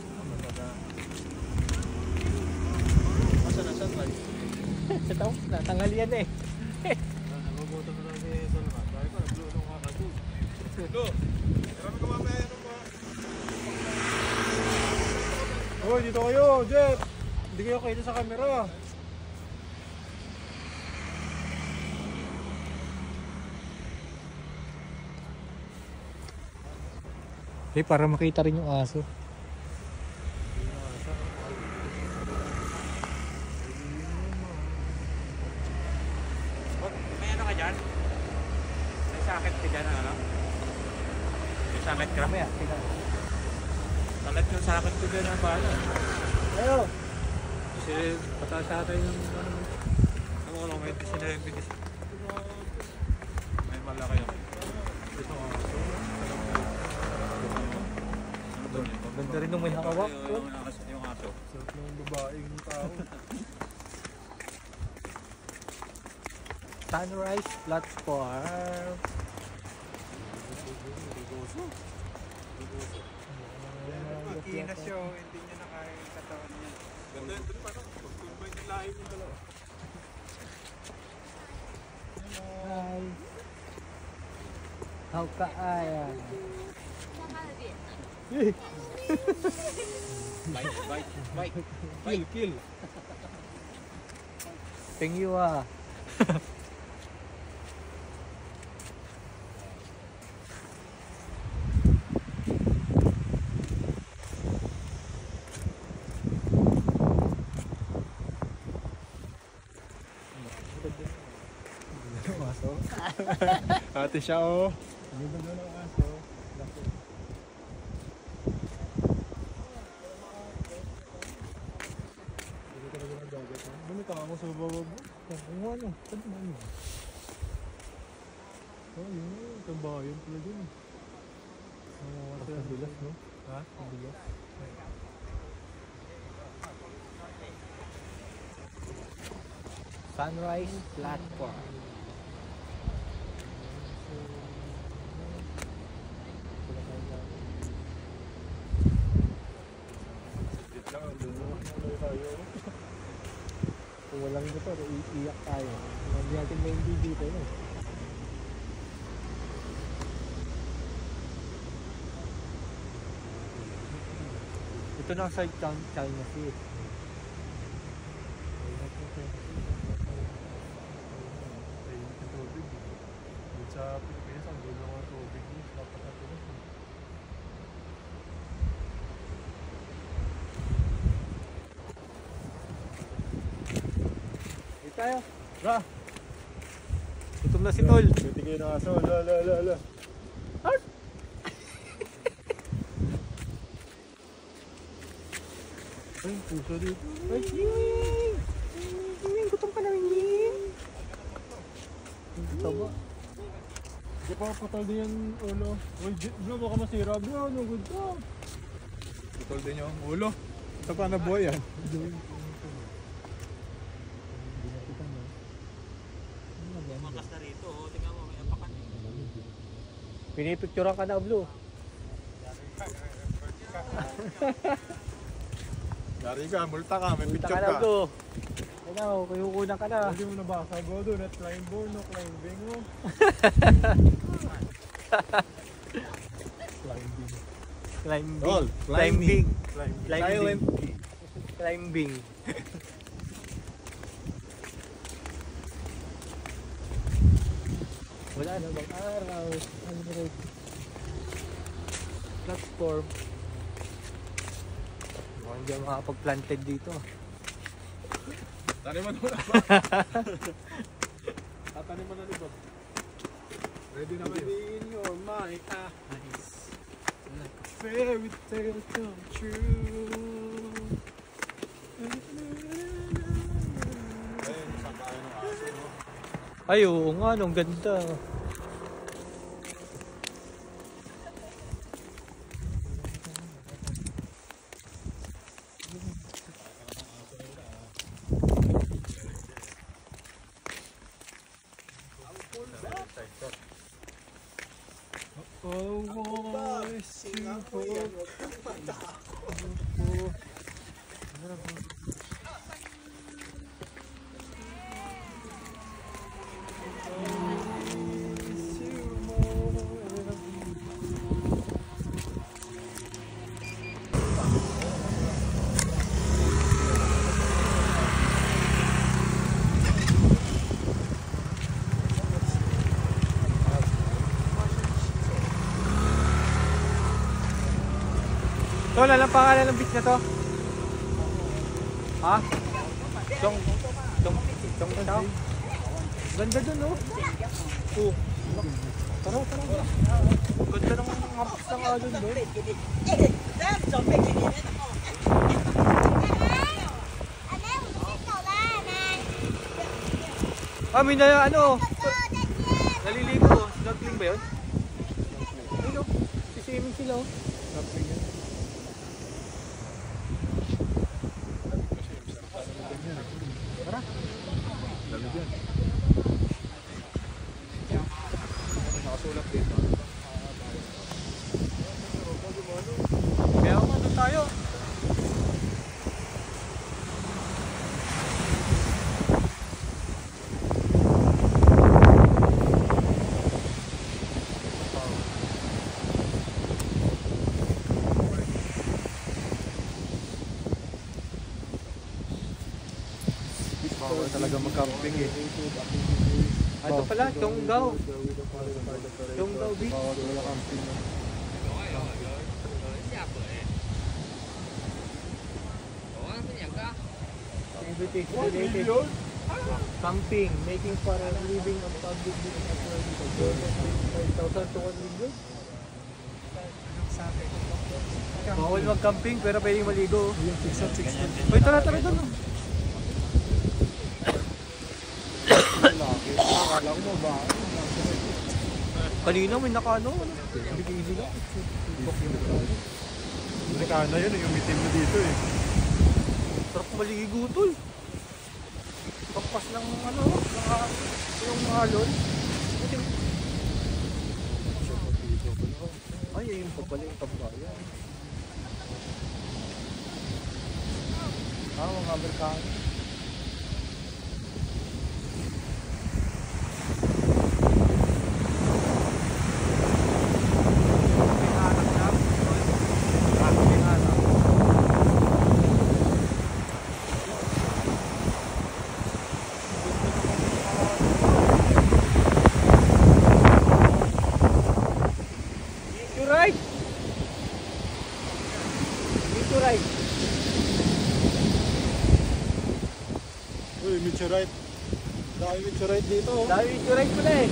Masa na sunrise? Sa taong tanghalian eh. Nagugutom na lang si Salman. Dahil pa, naglulong ka kasi. Lo! Marami ka mamaya yan mo. Oh, dito kayo, Jeff. Hindi kayo kayo sa camera. Eh, para makita rin yung aso. May ano ka dyan? May sakit ka dyan, ano? May sakit ka? Mamaya, tingnan. Sakit yung sakit ko dyan ang bala. Ayo! Kasi pataas ata yung ano mo. Ano ko lang, may sinabigis. May malaki ako. Ito nga. Ganda rin nung may nakawak. Yung aso. Sarap ng babaeng tao. Sunrise platform. Kina siya, hindi niya nakaya yung katawan niya. Ganda yun. Paano? Pagtumbay ng lahin yung dalawa. Hi. How ka ay? Kill. Thank you ah. Ate siya, oh. Hindi ba doon ang aso? Hindi ka talaga nagagat, ha? Bumita ako sa bawag mo. Kung ano? Saan mo ano? Oh, yun. Tambayan pala dun. Kasi ang bilas, no? Ha? Ang bilas. Sunrise platform. Kung walang motor, iiyak tayo. Hindi natin may hindi dito, no? Ito na sa China Sea. Tahimik ang tubig. Doon sa Pilipinas, ang dulo ng tubig. Dapat na tulos. Dito tayo. Ra! Gutom na si Tol. Buti kayo ng aso. La. Ay, puso dito. Ay, Ying! Ying, gutom ka na, Ying! Ito ba? Hindi pa patol din yung ulo. Uy, Blue, baka masira. Blue, ano, good job. Patol din yung ulo. Ito pa na boy yan. Makas na rito, oh. Tingnan mo, may apakan eh. Pinipicturean ka na, Blue. Yari ka, multa ka, may Punta picture ka na, ka. Blue. Ano, kuyukunan ka na. Hindi mo nabasa, go doon at climb no climbing mo. Climbing. Tol, Climbing. Climbing. Climbing. Wala na bang araw. Ano na rin? Platform. Mukhang hindi ako makapag-planted dito. Taniman mo na ba? Tataniman na ni Bob. Ready na ba? In your mind, eyes, like a fairy tale come true. Ayun, saan tayo ng aso, no? Ay, oo nga, ang ganda. Oh, boys, you hope. Tol, alam pangalan ng beach na to? Ha? Chong Tao? Ganda dun, no? Oh. Tara. Ganda ng mapas ng alon doon. Ah, may na ano? Naliligo. Snorkeling ba yun? Ayun, sisimin sila, oh. Kaya ano tayo? Bawal talaga mag-camping eh. Ito pala, Tiongdao. Tiongdao Beach. Bawal talaga camping. Invitation related. Camping, making for a living on public beach at 5,000 to 1 million. Bawal mag-camping pero pwedeng maligo. Uy, tara doon. Akala ko ba? Kanina may nakaano. Bikini lang. Amerikana yun, yung mitin mo dito eh. Sarap maligo tol. Pagpas ng ano, yung alon. Ay, ayun pa pala yung tambayan. Mga Amerikano. Uy, meteorite. Dami meteorite dito. Dami meteorite pala eh.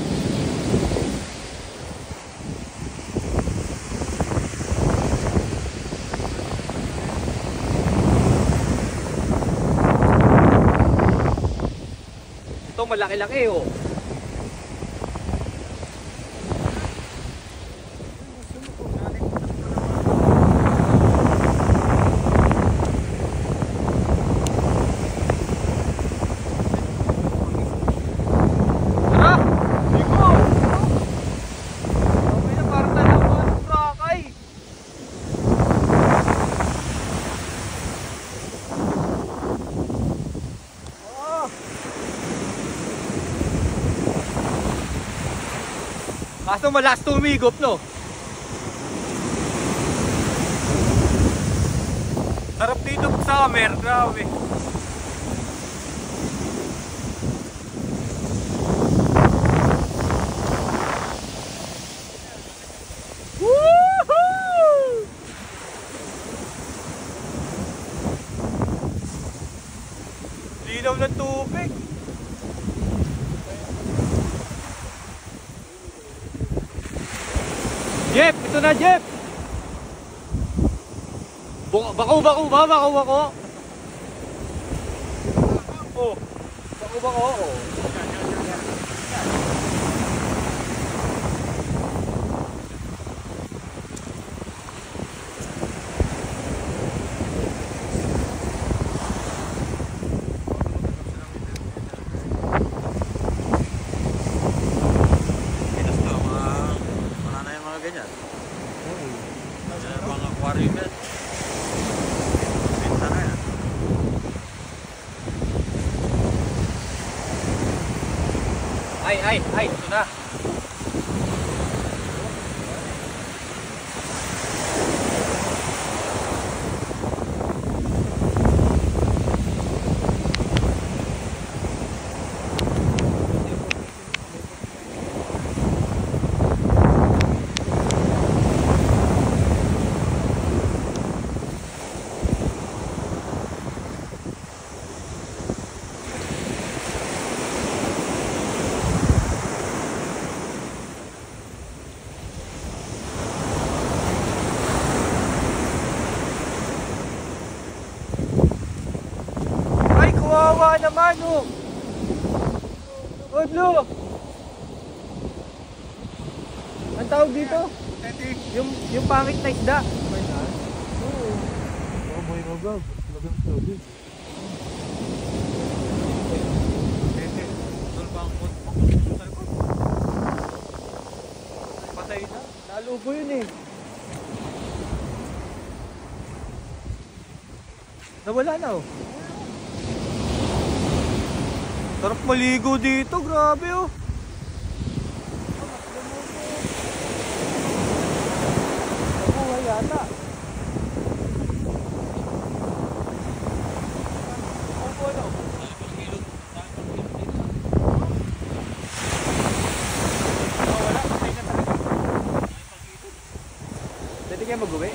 Ito malaki-laki oh. Kaso malas tumigop, no? Harap dito sa summer, grabe. Woohoo! Linaw ng tubig. Jeff, ito na Jeff. Bako. Oh. Bako. Oh. Pinas to, wala na yung mga ganyan. Yan ang mga aquarium yan. Pinta na yan. Ay, ito na. Ay, kawawa naman, oh. Oh, Blue. Ang tawag dito? Yung pangit na isda. Oo. Oh, boy, magag. Magag tubig. Patay na. Nalubo yun eh. Nawala na, oh. Sarap maligo dito, grabe, oh. Nabuhay yata. Pwede kayo mag-uwi?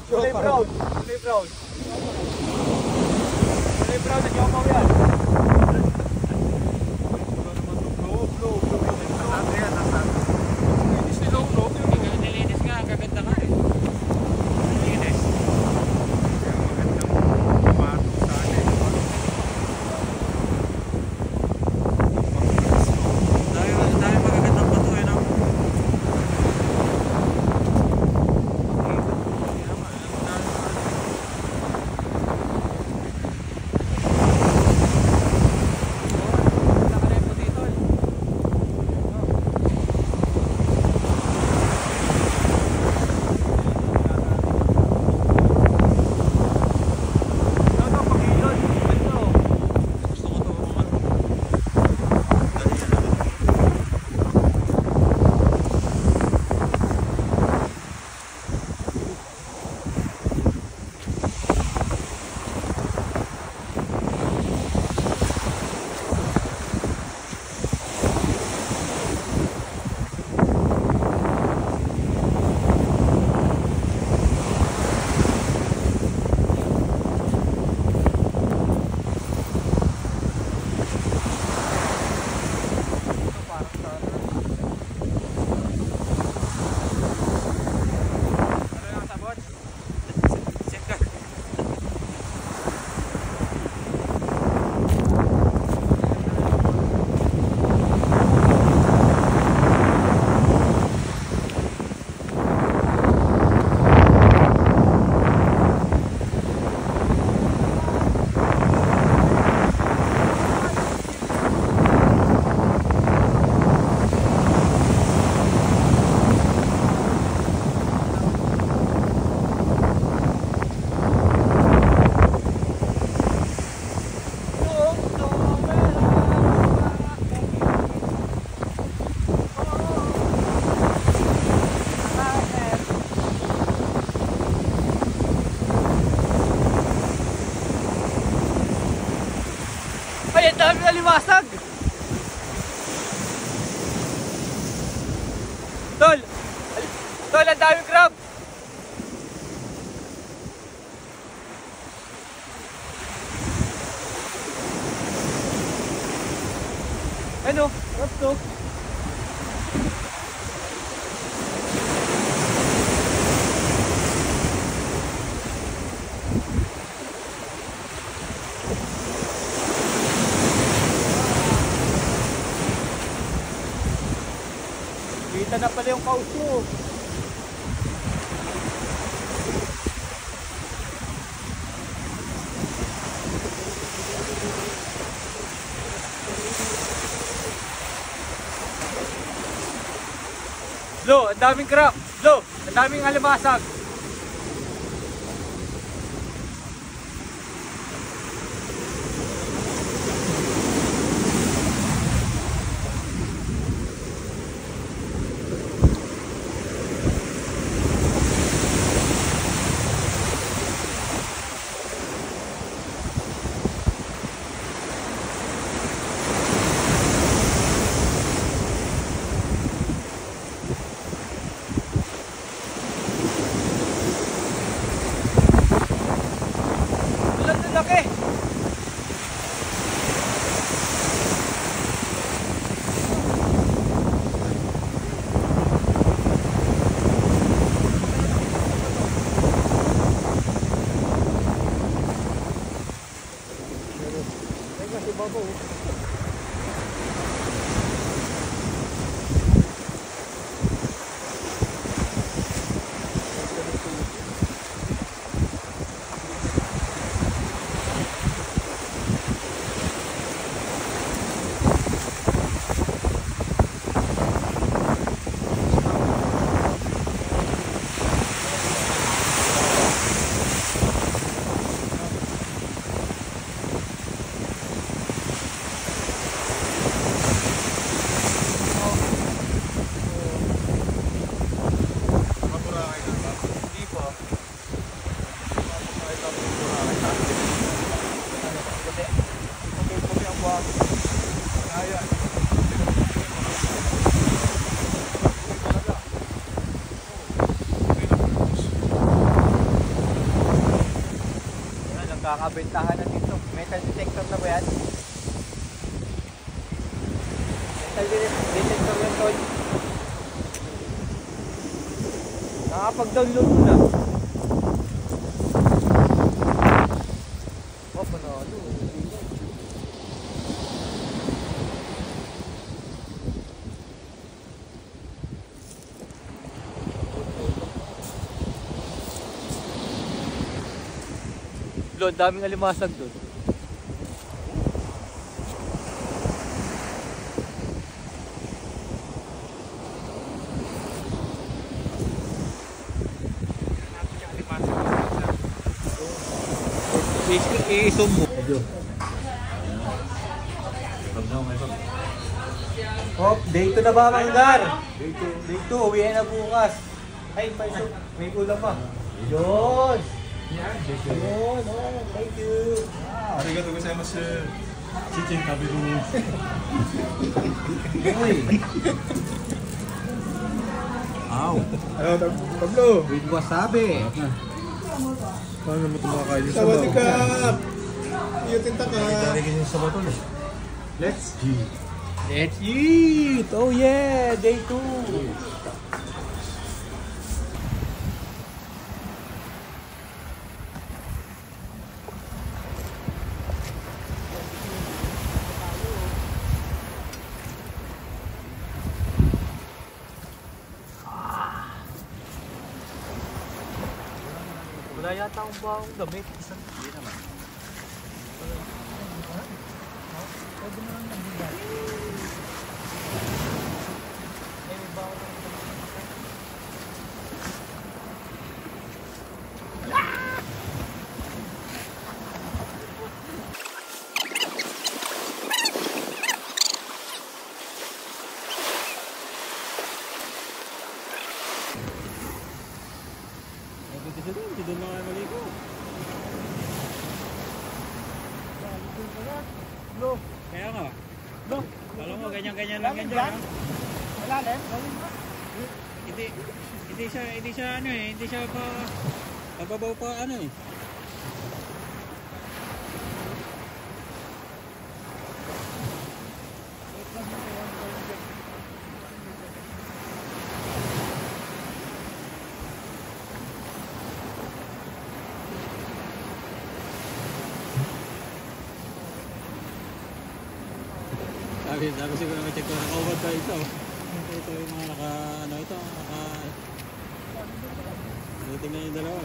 Kulay brown. Kulay brown. Kulay brown na yomaw yan. Nilinis nga, ang gaganda nga eh. Nilinis. Dahil magagandang bato eh, no? alimasag! Tol! Tol, ang daming crab! Ano? Crab to? Kita na pala yung kausyo. Lo, ang daming crab. Lo, ang daming alimasag. Laki! Kakabentahan na dito. Metal detector na ba yan? Metal detector yan, tol. Nakapag-download na. Oh, panalo. Lo, daming alimasag doon. I-zoom mo. Hop, day 2 na ba, Manggar? Day 2, uwi na bukas. Ay, may ulam pa. Yun! Yun, thank you. Arigatou gozaimasu. Chicken taberu. Ow. Ano, Pablo? With wasabi. Paano mo ito makakain yung sabaw? Sawadee ka! Iyutin ta ka! Darigin yung sabaw to. Let's eat! Let's eat! Oh yeah! Day 2! Wala yata akong bawang damit. Isang hindi naman. Pwede mo lang nabigay. May bawang damit. Doon na kayo maligo. No. Kaya nga. ganyan lang yan dyan. Malalim? Hindi siya ano eh, hindi siya pa mababaw pa ano eh. Sabi siguro na check ko naka-over pa ito. Ito yung mga naka tingnan yung dalawa.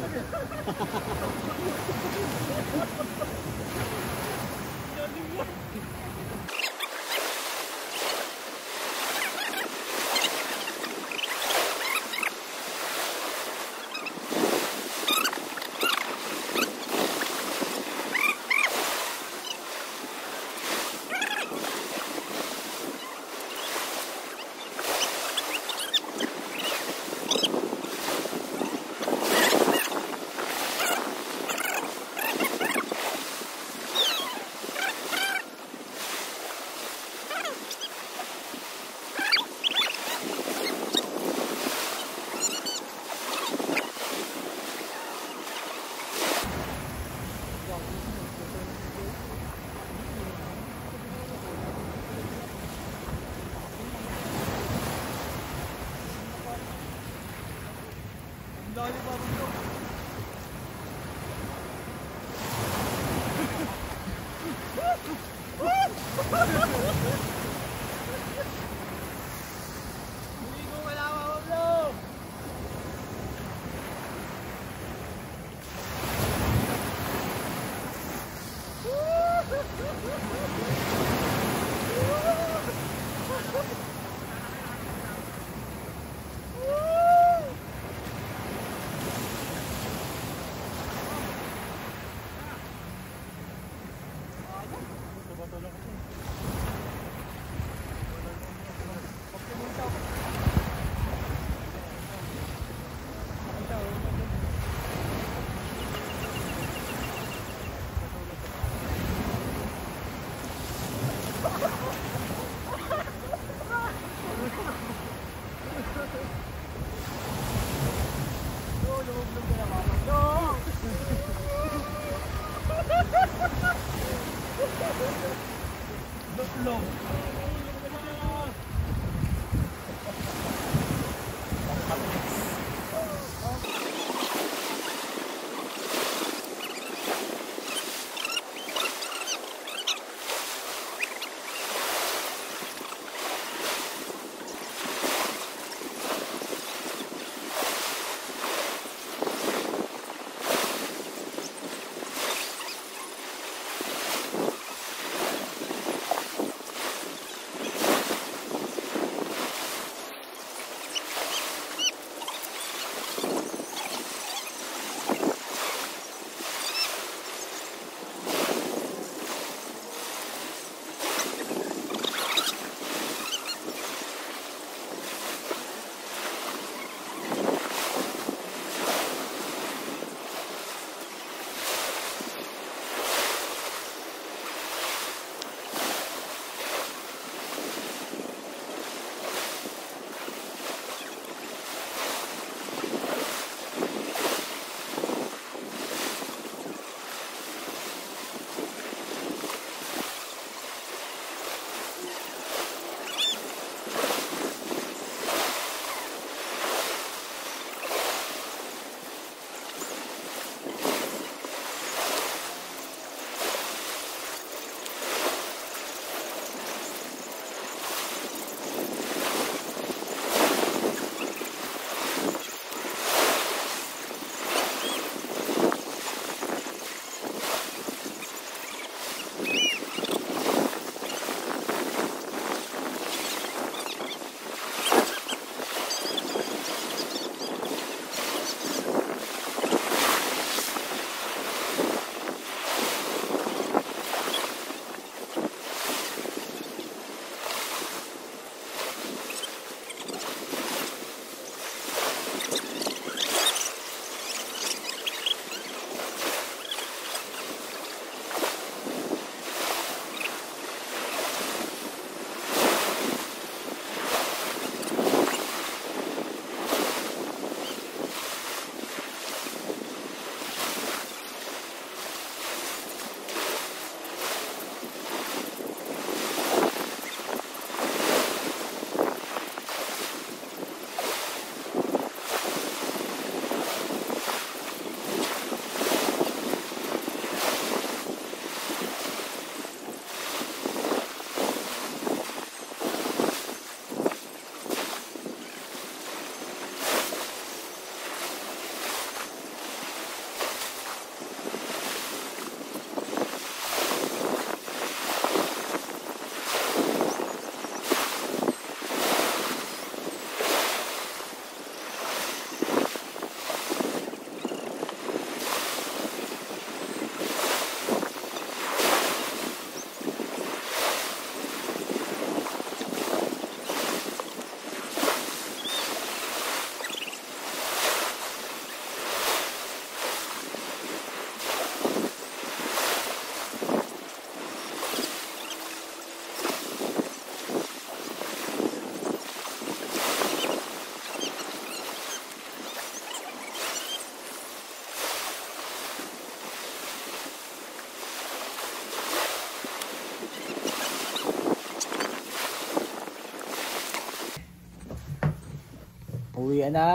Uwi na!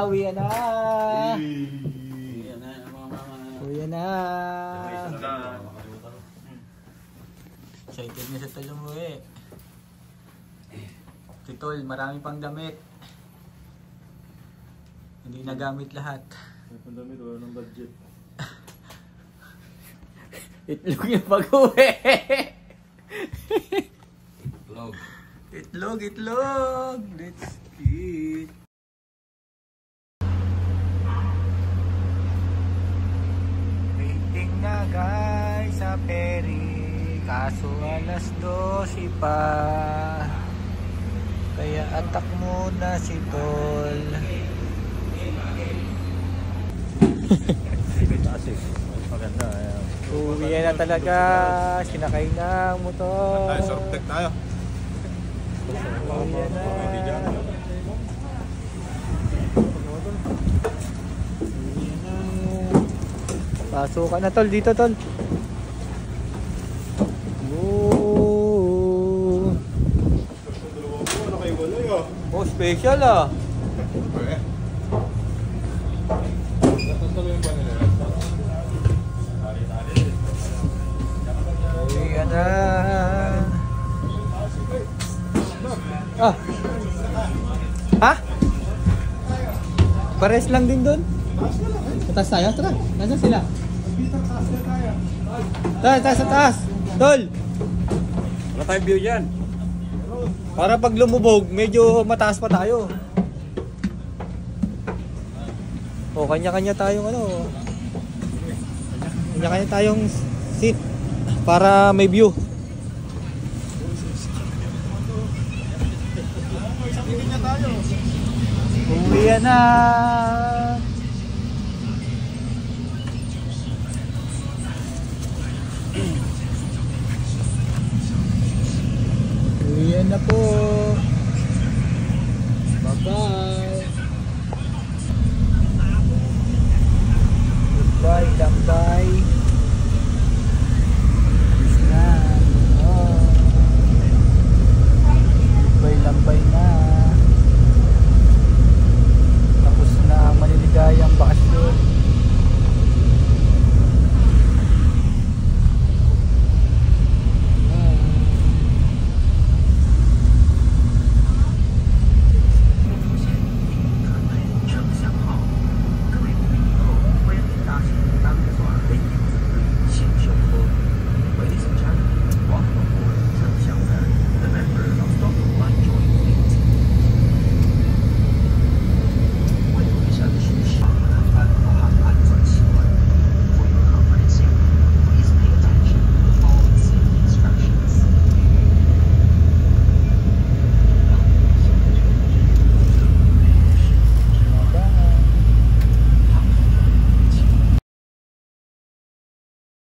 Uwi na! Yan na, Uwi na! Excited na sa Tol umuwi. Si Tol, marami pang damit. Hindi nagamit lahat. Ang damit, wala ng budget. Itlog yung pag-uwi. Itlog. Itlog. Let's eat. Waiting na guys sa ferry. Kaso alas 12 pa. Kaya atak muna si Tol. Maganda. Uwi na talaga. Sinakay ng motor. Ay, surf deck tayo. Uwi na. Pasukan na Tol. Dito Tol. Oh. Ano kayo wala yun? Oh, special ah. Uwi na. Ah. Ha? Pares lang din doon. Sa taas tayo? Tara. Nasaan sila? Taas, sa taas. Tol. Wala tayong view dyan. Para pag lumubog, medyo mataas pa tayo. O, kanya-kanya tayong ano. Kanya-kanya tayong seat para may view. Uwi na. Uwi na po. Bye-bye.